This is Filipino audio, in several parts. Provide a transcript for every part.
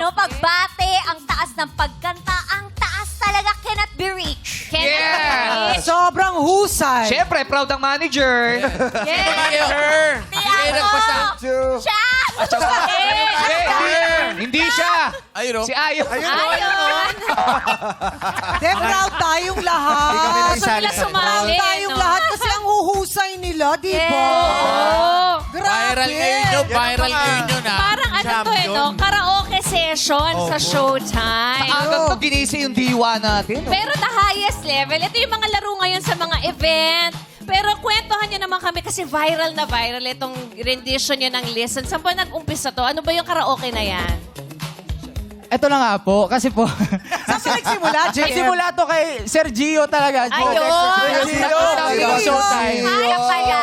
no? Pagbate, ang taas ng pagkanta, ang taas talaga cannot be reached. Yes! Sobrang husay. Siyempre, proud ang manager. Yes! Di ako! Siya! Hindi siya. Ayun, Si Ayo. Ayun! De, proud tayong lahat. Gusto nila Proud sumali, tayong no? lahat kasi ang huhusay nila, di ba? Oo. Viral ngayon yun, viral ngayon yun, ha? Parang ano to eh, no? Karaoke session sa Showtime. Agad to ginisi yung diwa natin. Pero the highest level, ito yung mga laro ngayon sa mga event. Pero kwentuhan nyo naman kami kasi viral na viral itong rendition nyo ng Listen. Saan ba nag-umpisa to? Ano ba yung karaoke na yan? Ito na nga po, kasi po, Saan ka nagsimula, JM? nagsimula to kay Sir Gio talaga. Ayun! Showtime. Kaya pala!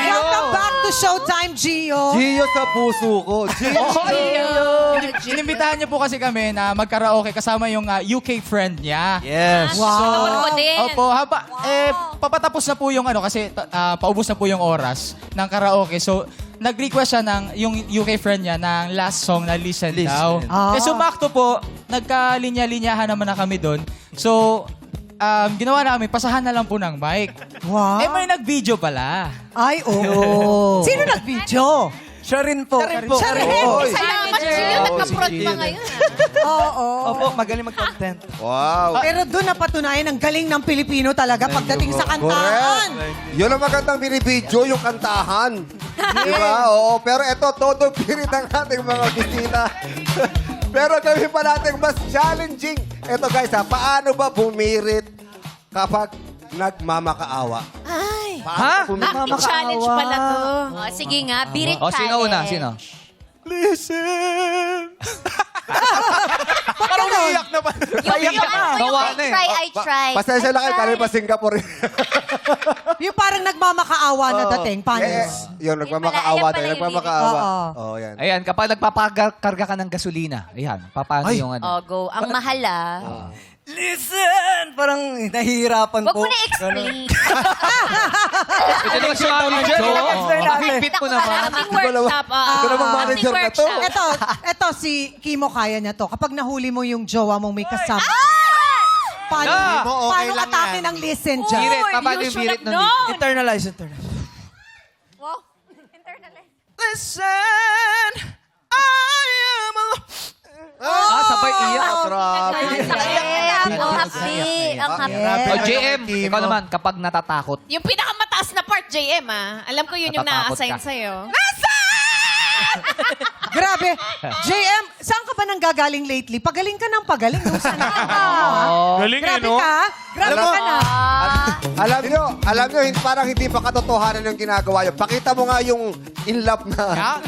Welcome back to Showtime, Gio. Gio sa puso ko. Inimbitahan niyo po kasi kami na magkaraoke kasama yung UK friend niya. Yes. Wow! Mo din. Opo, papatapos na po yung ano kasi paubos na po yung oras ng karaoke. So, nag-request siya ng yung UK friend niya ng last song na Listen daw. Ah. Eh, sumakto po, nagkalinya-linyahan naman na kami doon. So, ginawa namin, pasahan na lang po ng mic. Wow. Eh, may nag-video pala. Ay, oo. Sino nag-video? Siya rin po. Siya rin. Salamat sa'yo. Nagka-prod pa ngayon. Oo. Opo, magaling mag-content. Wow. Pero doon napatunayan ang galing ng Pilipino talaga pagdating sa kantahan. Yun ang magandang binibidyo, yung kantahan. Di ba? Oo. Pero ito, todo pirit ang ating mga bisita. Pero gawin pa natin mas challenging. Ito guys, paano ba bumirit kapag nagmamakaawa? Ay! Ha? Challenge pala to. Oh, sige nga, birit O, sino una? Sino? Listen! Parang Iyak na pa. Yung Gawa I na eh. try, I try. Pasensya na kayo, galing pa Singapore. Yung parang nagmamakaawa na dating. Paano? Yun, nagmamakaawa Ayan pala tayo. yung Nagmamakaawa. video. Oo, yan. Ayan, kapag nagpapakarga ka ng gasolina, ayan, paano yung ano? Oh, go. Ang mahal ah. Listen! Parang nahihirapan Huwag po. mo na-explain. Ito naman si manager. Explain natin. Mahigpit mo naman. Aming workshop. Ito namang manager na to. Ito, si Kimo kaya niya to. Kapag nahuli mo yung jowa mong may kasama, paano, Ah! paano atake ng listen dyan? Birit, paano yung birit nun? Internalize. Wow. Internalize. Listen! I am a... Sabay iyak. Ang happy. Ang happy. O, JM, ikaw naman, kapag natatakot. Yung pinakamataas na part, JM, ah. Alam ko yun yung Natatakot na-assign ka. sa'yo. Grabe. JM, saan ka ba nang gagaling lately? Pagaling ka ng pagaling. Nung sana ka ba? Galing Grabe ka? Grabe ka na. Alam nyo, parang hindi pa katotohanan yung ginagawa yun. Pakita mo nga yung in love na.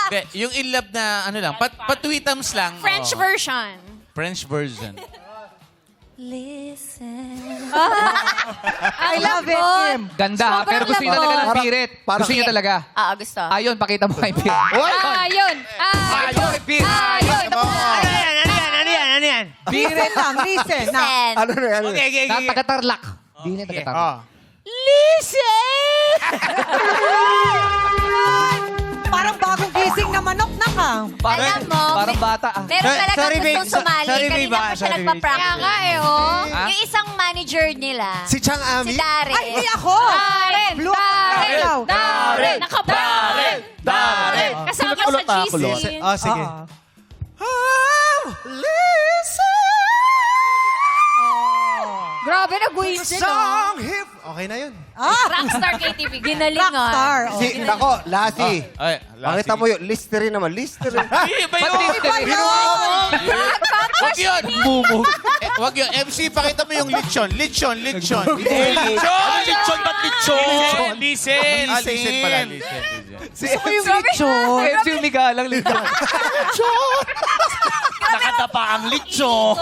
Hindi, yung in love na, ano lang, patweetams lang. French version. French version. Listen. I love it, Kim. Ganda, pero gusto niyo talaga ng Parang- birit. parang- Gusto niyo talaga. Gusto. Ayun, pakita mo kay birit. Ayun. Ayun, birit. Ayun. Listen lang, listen. Na. Listen. Ano na yan? Okay. Taga-tarlak. Birit, taga-tarlak. Listen! Parang bagong gising na manok na ka. Alam mo, Parang bata ah. meron talaga Sorry, babe. gustong sumali. Sorry, babe, Kanina pa siya sorry, babe. nagpa-practice. Kaya nga eh, oh. Ha? Yung isang manager nila, Si Chang Ami? si Darren. Ay, hindi ako. Darren! Blue Darren! Darren! Nakabarren! Darren! Kasama sa GC. Oh, sige. Grabe, nag-whistle, no? Okay na yun. Rockstar KTV. Ginalingan. Rockstar. Oh. Si, nako, Lassie. Ay, Pakita mo yun. Listerine naman. Listerine. Iba Ba't yun? listening? Wag yun. Wag yun. MC, pakita mo yung lechon. Lechon. Lechon. Lechon, ba't lechon? Listen. Listen pala. Listen. Gusto ko yung lechon. MC umigalang lito. Nakatapa ang lechon.